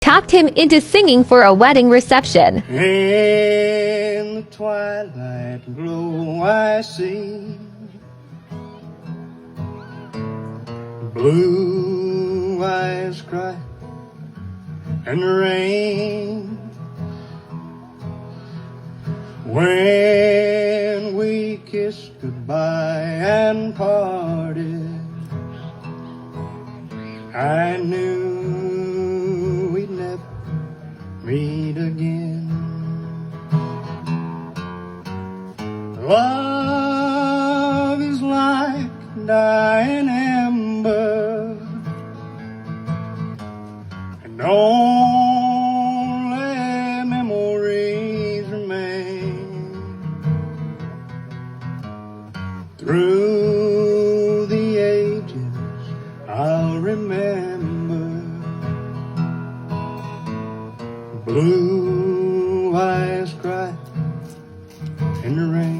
talked him into singing for a wedding reception. In the twilight glow I see blue eyes cry and rain. When we kissed goodbye and parted, I knew we'd never meet again. Love is like dying ember, and only memories remain. Through the ages I'll remember blue eyes cry in the rain.